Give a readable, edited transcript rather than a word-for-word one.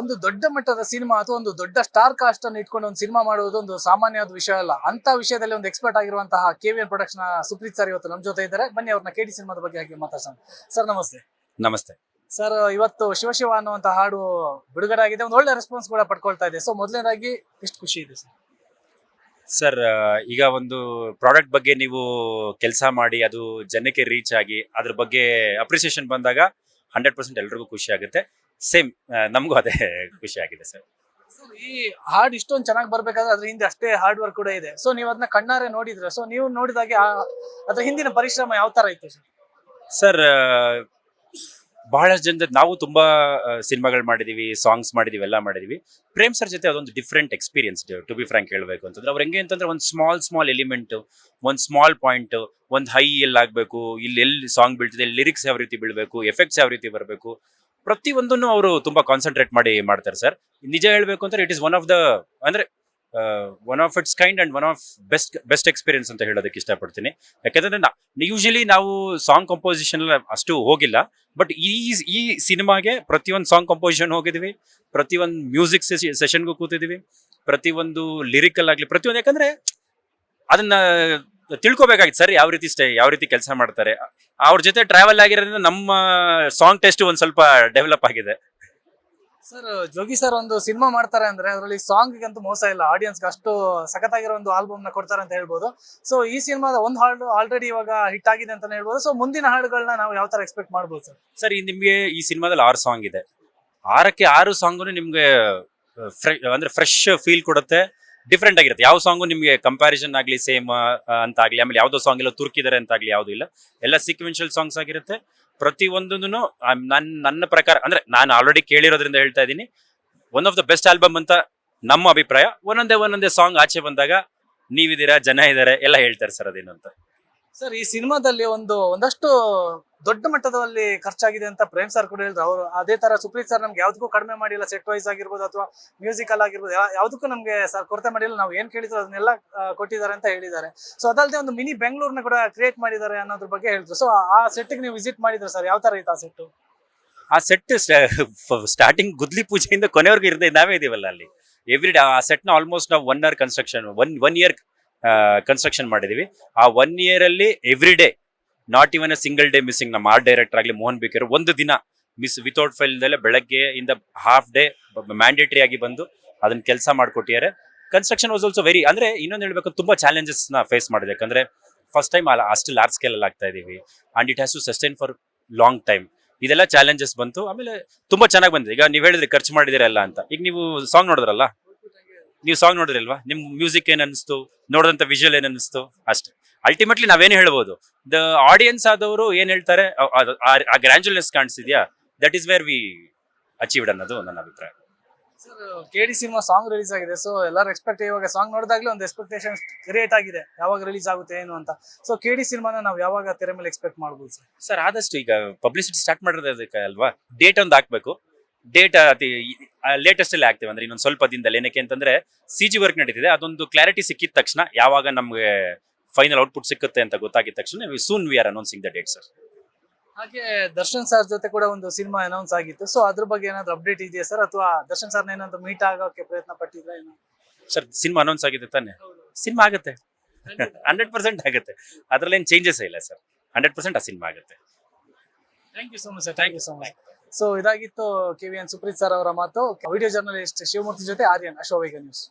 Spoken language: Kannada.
ಒಂದು ದೊಡ್ಡ ಮಟ್ಟದ ಸಿನಿಮಾ ಅಥವಾ ಒಂದು ದೊಡ್ಡ ಸ್ಟಾರ್ ಕಾಸ್ಟ್ ಅನ್ನು ಇಟ್ಕೊಂಡು ಒಂದು ಸಿನಿಮಾ ಮಾಡುವುದು ಒಂದು ಸಾಮಾನ್ಯವಾದ ವಿಷಯ ಅಲ್ಲ. ಅಂತ ವಿಷಯದಲ್ಲಿ ಒಂದು ಎಕ್ಸ್ಪರ್ಟ್ ಆಗಿರುವಂತಹ ಕೆವಿಎನ್ ಪ್ರೊಡಕ್ಷನ್ ಸುಪ್ರೀತ್ ಸರ್ ಇವತ್ತು ನಮ್ಮ ಜೊತೆ ಇದ್ದಾರೆ. ಬನ್ನಿ ಅವ್ರನ್ನ ಕೆಡಿ ಸಿನಿಮಾದ ಬಗ್ಗೆ ಹಾಗೆ ಮಾತಾಡ್ಸೋಣ. ಸರ್ ನಮಸ್ತೆ. ನಮಸ್ತೆ ಸರ್, ಇವತ್ತು ಶಿವ ಶಿವ ಅನ್ನುವಂತ ಹಾಡು ಬಿಡುಗಡೆ ಆಗಿದೆ, ಒಂದು ಒಳ್ಳೆ ರೆಸ್ಪಾನ್ಸ್ ಕೂಡ ಪಡ್ಕೊಳ್ತಾ ಇದೆ. ಸೊ ಮೊದಲನೇದಾಗಿ ಎಷ್ಟು ಖುಷಿ ಇದೆ ಸರ್? ಸರ್, ಈಗ ಒಂದು ಪ್ರಾಡಕ್ಟ್ ಬಗ್ಗೆ ನೀವು ಕೆಲಸ ಮಾಡಿ ಅದು ಜನಕ್ಕೆ ರೀಚ್ ಆಗಿ ಅದ್ರ ಬಗ್ಗೆ ಅಪ್ರಿಸಿಯೇಷನ್ ಬಂದಾಗ 100% ಎಲ್ರಿಗೂ ಖುಷಿ ಆಗುತ್ತೆ. ಸೇಮ್ ನಮಗೂ ಅದೇ ಖುಷಿ ಆಗಿದೆ ಸರ್. ಈ ಹಾಡ್ ಇಷ್ಟೊಂದು ಚೆನ್ನಾಗಿ ಬರ್ಬೇಕಾದ್ರೆ ಅದ್ರ ಹಿಂದೆ ಅಷ್ಟೇ ಹಾರ್ಡ್ ವರ್ಕ್ ಕೂಡ ಇದೆ. ಸೊ ನೀವು ಅದನ್ನ ಕಣ್ಣಾರೆ ನೋಡಿದ್ರೆ, ಸೊ ನೀವು ನೋಡಿದಾಗೆ ಅದ್ರ ಹಿಂದಿನ ಪರಿಶ್ರಮ ಯಾವ ತರ ಇತ್ತು ಸರ್? ಸರ್, ಬಹಳಷ್ಟು ಜನದ ನಾವು ತುಂಬಾ ಸಿನಿಮಾಗಳು ಮಾಡಿದೀವಿ, ಸಾಂಗ್ಸ್ ಮಾಡಿದೀವಿ, ಎಲ್ಲ ಮಾಡಿದೀವಿ. ಪ್ರೇಮ್ ಸರ್ ಜೊತೆ ಅದೊಂದು different experience. To be frank ಹೇಳ್ಬೇಕು ಅಂತಂದ್ರೆ ಅವ್ರು ಹೆಂಗೆ ಅಂತಂದ್ರೆ ಒಂದು ಸ್ಮಾಲ್ ಎಲಿಮೆಂಟ್, ಒಂದು ಸ್ಮಾಲ್ ಪಾಯಿಂಟ್, ಒಂದು ಹೈ ಎಲ್ಲಿ ಆಗ್ಬೇಕು, ಎಲ್ಲಿ ಸಾಂಗ್ ಬೀಳ್ತಿದೆ, ಲಿರಿಕ್ಸ್ ಯಾವ ರೀತಿ ಬೀಳ್ಬೇಕು, ಎಫೆಕ್ಟ್ಸ್ ಯಾವ ರೀತಿ ಬರಬೇಕು, ಪ್ರತಿಯೊಂದನ್ನು ಅವರು ತುಂಬಾ ಕಾನ್ಸಂಟ್ರೇಟ್ ಮಾಡಿ ಮಾಡ್ತಾರೆ ಸರ್. ನಿಜ ಹೇಳ್ಬೇಕು ಅಂದ್ರೆ it is one of it's kind and one of best experience ಅಂತ ಹೇಳೋದಕ್ಕೆ ಇಷ್ಟಪಡ್ತೀನಿ. ಯಾಕಂದ್ರೆ ಯೂಶಲಿ ನಾವು ಸಾಂಗ್ ಕಂಪೋಸಿಷನ್ ಅಷ್ಟು ಹೋಗಿಲ್ಲ, ಬಟ್ ಈ ಸಿನಿಮಾಗೆ ಪ್ರತಿಯೊಂದು ಸಾಂಗ್ ಕಂಪೋಸಿಷನ್ ಹೋಗಿದ್ವಿ, ಪ್ರತಿಯೊಂದು ಮ್ಯೂಸಿಕ್ ಸೆಷನ್ಗೂ ಕೂತಿದ್ವಿ, ಪ್ರತಿಯೊಂದು ಲಿರಿಕಲ್ ಆಗ್ಲಿ ಪ್ರತಿಯೊಂದು. ಯಾಕಂದ್ರೆ ಅದನ್ನ ತಿಳ್ಕೊಬೇಕಾಗಿತ್ತು ಸರ್, ಯಾವ ರೀತಿ ಕೆಲಸ ಮಾಡ್ತಾರೆ. ಅವ್ರ ಜೊತೆ ಟ್ರಾವೆಲ್ ಆಗಿರೋದ್ರಿಂದ ನಮ್ಮ ಸಾಂಗ್ ಟೆಸ್ಟ್ ಒಂದ್ ಸ್ವಲ್ಪ ಡೆವಲಪ್ ಆಗಿದೆ. ಸರ್, ಜೋಗಿ ಸರ್ ಒಂದು ಸಿನಿಮಾ ಮಾಡ್ತಾರೆ ಅಂದ್ರೆ ಅದರಲ್ಲಿ ಸಾಂಗ್ ಅಂತೂ ಮೋಸ ಇಲ್ಲ, ಆಡಿಯನ್ಸ್ಗೆ ಅಷ್ಟು ಸಖತ್ತಾಗಿರೋ ಒಂದು ಆಲ್ಬಮ್ ನ ಕೊಡ್ತಾರೆ ಅಂತ ಹೇಳ್ಬೋದು. ಸೊ ಈ ಸಿನಿಮಾದ ಒಂದು ಹಾಡು ಆಲ್ರೆಡಿ ಇವಾಗ ಹಿಟ್ ಆಗಿದೆ ಅಂತ ಹೇಳ್ಬೋದು. ಸೊ ಮುಂದಿನ ಹಾಡುಗಳನ್ನ ನಾವು ಯಾವ ತರ ಎಕ್ಸ್ಪೆಕ್ಟ್ ಮಾಡ್ಬೋದು ಸರ್? ಸರ್, ನಿಮ್ಗೆ ಈ ಸಿನಿಮಾದಲ್ಲಿ 6 ಸಾಂಗ್ ಇದೆ. 6 ಸಾಂಗು ನಿಮ್ಗೆ ಅಂದ್ರೆ ಫ್ರೆಶ್ ಫೀಲ್ ಕೊಡುತ್ತೆ, ಡಿಫ್ರೆಂಟ್ ಆಗಿರುತ್ತೆ. ಯಾವ ಸಾಂಗು ನಿಮ್ಗೆ ಕಂಪ್ಯಾರಿಸನ್ ಆಗ್ಲಿ ಸೇಮ್ ಅಂತ ಆಗ್ಲಿ, ಆಮೇಲೆ ಯಾವ್ದೋ ಸಾಂಗ್ ಎಲ್ಲ ತುರ್ಕಿದ್ದಾರೆ ಅಂತ ಆಗ್ಲಿ ಯಾವ್ದು ಇಲ್ಲ, ಎಲ್ಲ ಸೀಕ್ವೆನ್ಷಿಯಲ್ ಸಾಂಗ್ಸ್ ಆಗಿರುತ್ತೆ. ಪ್ರತಿಯೊಂದನ್ನು ನನ್ನ ಪ್ರಕಾರ ಅಂದ್ರೆ ನಾನು ಆಲ್ರೆಡಿ ಕೇಳಿರೋದ್ರಿಂದ ಹೇಳ್ತಾ ಇದ್ದೀನಿ, one of the best album ಅಂತ ನಮ್ಮ ಅಭಿಪ್ರಾಯ. ಒಂದೊಂದೇ ಸಾಂಗ್ ಆಚೆ ಬಂದಾಗ ನೀವಿದ್ದೀರಾ, ಜನ ಇದ್ದಾರೆ, ಎಲ್ಲ ಹೇಳ್ತಾರೆ ಸರ್ ಅದೇನು ಅಂತ. ಸರ್, ಈ ಸಿನಿಮಾದಲ್ಲಿ ಒಂದಷ್ಟು ದೊಡ್ಡ ಮಟ್ಟದಲ್ಲಿ ಖರ್ಚಾಗಿದೆ ಅಂತ ಪ್ರೇಮ್ ಸರ್ ಕೂಡ ಹೇಳಿದ್ರು. ಅವರು ಅದೇ ತರ ಸುಪ್ರೀತ್ ಸರ್ ನಮ್ಗೆ ಯಾವ್ದಕ್ಕೂ ಕಡಿಮೆ ಮಾಡಿಲ್ಲ, ಸೆಟ್ ವೈಸ್ ಆಗಿರ್ಬೋದು ಅಥವಾ ಮ್ಯೂಸಿಕಲ್ ಆಗಿರ್ಬೋದು, ಯಾವ್ದಕ್ಕೂ ನಮ್ಗೆ ಸರ್ ಕೊರತೆ ಮಾಡಿಲ್ಲ. ನಾವು ಏನ್ ಕೇಳಿದ್ರು ಅದನ್ನೆಲ್ಲ ಕೊಟ್ಟಿದ್ದಾರೆ ಅಂತ ಹೇಳಿದ್ದಾರೆ. ಸೊ ಅದಲ್ಲದೆ ಒಂದು ಮಿನಿ ಬೆಂಗಳೂರ್ನ ಕೂಡ ಕ್ರಿಯೇಟ್ ಮಾಡಿದ್ದಾರೆ ಅನ್ನೋದ್ರ ಬಗ್ಗೆ ಹೇಳಿದ್ರು. ಸೊ ಆ ಸೆಟ್ಗೆ ನೀವು ವಿಸಿಟ್ ಮಾಡಿದ್ರು ಸರ್, ಯಾವ ತರ ಇತ್ತು ಆ ಸೆಟ್? ಆ ಸೆಟ್ ಸ್ಟಾರ್ಟಿಂಗ್ ಗುದ್ಲಿ ಪೂಜೆಯಿಂದ ಕೊನೆವರೆಗೂ ಇರದೆ ನಾವೇ ಇದೀವಲ್ಲ ಅಲ್ಲಿ. ಎವ್ರಿ ಡೇ ಆ ಸೆಟ್ ನ ಆಲ್ಮೋಸ್ಟ್ ನಾವು 1 year construction, one year construction ಮಾಡಿದೀವಿ. ಆ 1 year ಅಲ್ಲಿ every day, not even a single day missing. ನಮ್ಮ ಆರ್ಟ್ ಡೈರೆಕ್ಟರ್ ಆಗ್ಲಿ ಮೋಹನ್ ಬಿಕರ್ ಒಂದು ದಿನ ಮಿಸ್ ವಿತೌಟ್ ಫೈಲ್ ದಲ್ಲೇ ಬೆಳಗ್ಗೆ ಇಂದ ಹಾಫ್ ಡೇ ಮ್ಯಾಂಡೇಟರಿ ಆಗಿ ಬಂದು ಅದನ್ನ ಕೆಲಸ ಮಾಡ್ಕೊಟ್ಟಿದ್ದಾರೆ. ಕನ್ಸ್ಟ್ರಕ್ಷನ್ ವಾಸ್ ಆಲ್ಸೋ ವೆರಿ, ಅಂದ್ರೆ ಇನ್ನೊಂದು ಹೇಳ್ಬೇಕು, ತುಂಬಾ ಚಾಲೆಂಜಸ್ ನ ಫೇಸ್ ಮಾಡಿದೆ. ಯಾಕಂದ್ರೆ ಫಸ್ಟ್ ಟೈಮ್ ಅಷ್ಟು ಲಾರ್ಜ್ ಸ್ಕೇಲ್ ಅಲ್ಲಿ ಆಗ್ತಾ ಇದೀವಿ and it has to sustain for long time. ಇದೆಲ್ಲ ಚಾಲೆಂಜಸ್ ಬಂತು. ಆಮೇಲೆ ತುಂಬಾ ಚೆನ್ನಾಗಿ ಬಂದಿದೆ. ಈಗ ನೀವ್ ಹೇಳಿದ್ರಿ ಖರ್ಚು ಮಾಡಿದಿರಲ್ಲ ಅಂತ. ಈಗ ನೀವು ಸಾಂಗ್ ನೋಡಿದ್ರಲ್ಲ, ನೀವು ಸಾಂಗ್ ನೋಡಿದ್ರಲ್ವಾ, ನಿಮ್ ಮ್ಯೂಸಿಕ್ ಏನ್ ಅನಿಸ್ತು, ನೋಡಿದಂತ ವಿಜುವಲ್ ಏನ್ ಅನಿಸ್ತು, ಅಷ್ಟೇ. ಅಲ್ಟಿಮೇಟ್ಲಿ ನಾವೇನು ಹೇಳ್ಬೋದು, ದ ಆಡಿಯನ್ಸ್ ಆದವರು ಏನ್ ಹೇಳ್ತಾರೆ, ಆ ಗ್ರ್ಯಾಂಜುಲರ್ಸ್ ಕಾಣಿಸಿದ್ಯಾ, that is where we achieved ಅನ್ನೋದು ನನ್ನ ಅಭಿಪ್ರಾಯ. Sir, KD cinema song release ಆಗಿದೆ. ಸೊ ಎಲ್ಲರೂ ಎಕ್ಸ್ಪೆಕ್ಟ್, ಇವಾಗ ಸಾಂಗ್ ನೋಡಿದಾಗ್ಲೇ ಒಂದು ಎಕ್ಸ್ಪೆಕ್ಟೇಷನ್ ಕ್ರಿಯೇಟ್ ಆಗಿದೆ, ಯಾವಾಗ ರಿಲೀಸ್ ಆಗುತ್ತೆ ಏನು ಅಂತ. ಸೊ ಕೆಡಿ ಸಿನಿಮಾನ ನಾವು ಯಾವಾಗ ತೆರೆ ಮೇಲೆ ಎಕ್ಸ್ಪೆಕ್ಟ್ ಮಾಡ್ಬೋದು ಸರ್? ಸರ್, ಆದಷ್ಟು ಈಗ ಪಬ್ಲಿಸಿಟಿ ಸ್ಟಾರ್ಟ್ ಮಾಡೋದಕ್ಕೆ ಅಲ್ವಾ, ಡೇಟ್ ಒಂದು ಹಾಕ್ಬೇಕು. ಡೇಟ್ ಅತಿ ಲೇಟೆಸ್ಟ್ ಅಲ್ಲಿ ಆಗ್ತೇವೆ ಅಂದ್ರೆ ಇನ್ನೊಂದು ಸ್ವಲ್ಪ ದಿನದಲ್ಲಿ. ಏನಕ್ಕೆ ಅಂತಂದ್ರೆ CG ವರ್ಕ್ ನಡೀತಿದೆ. ಅದೊಂದು ಕ್ಲಾರಿಟಿ ಸಿಕ್ಕಿದ ತಕ್ಷಣ, ಯಾವಾಗ ನಮ್ಗೆ ಫೈನಲ್ ಔಟ್ಪುಟ್ ಸಿಕ್ಕುತ್ತೆ ಅಂತ ಗೊತ್ತಾಗಿದ ತಕ್ಷಣ soon we are announcing the date sir. ಹಾಗೆ ದರ್ಶನ್ ಸರ್ ಜೊತೆ ಕೂಡ ಒಂದು ಸಿನಿಮಾ ಅನೌನ್ಸ್ ಆಗಿತ್ತು. ಸೊ ಅದ್ರ ಬಗ್ಗೆ ಏನಾದ್ರು ಅಪ್ಡೇಟ್ ಇದೆಯಾ ಸರ್, ಅಥವಾ ದರ್ಶನ್ ಸರ್ ಏನಾದ್ರು ಮೀಟ್ ಆಗೋಕೆ ಪ್ರಯತ್ನ ಪಟ್ಟಿದ್ರೆ ಏನು? ಸರ್, ಸಿನಿಮಾ ಅನೌನ್ಸ್ ಆಗಿದೆ ತಾನೆ, ಸಿನಿಮಾ ಆಗುತ್ತೆ 100% ಆಗುತ್ತೆ. ಅದ್ರಲ್ಲಿ ಏನು ಚೇಂಜಸ್ ಇಲ್ಲ ಸರ್, 100% ಆ ಸಿನಿಮಾ ಆಗುತ್ತೆ. Thank you so much sir, thank you so much. So ಇದಾಗಿತ್ತು ಕೆವಿಎನ್ ಸುಪ್ರೀತ್ ಸರ್ ಅವರ ಮಾತು. ವಿಡಿಯೋ ಜರ್ನಲಿಸ್ಟ್ ಶಿವಮೂರ್ತಿ ಜೊತೆ ಆರ್ಯನ್, ಅಶೋವೇಗ ನ್ಯೂಸ್.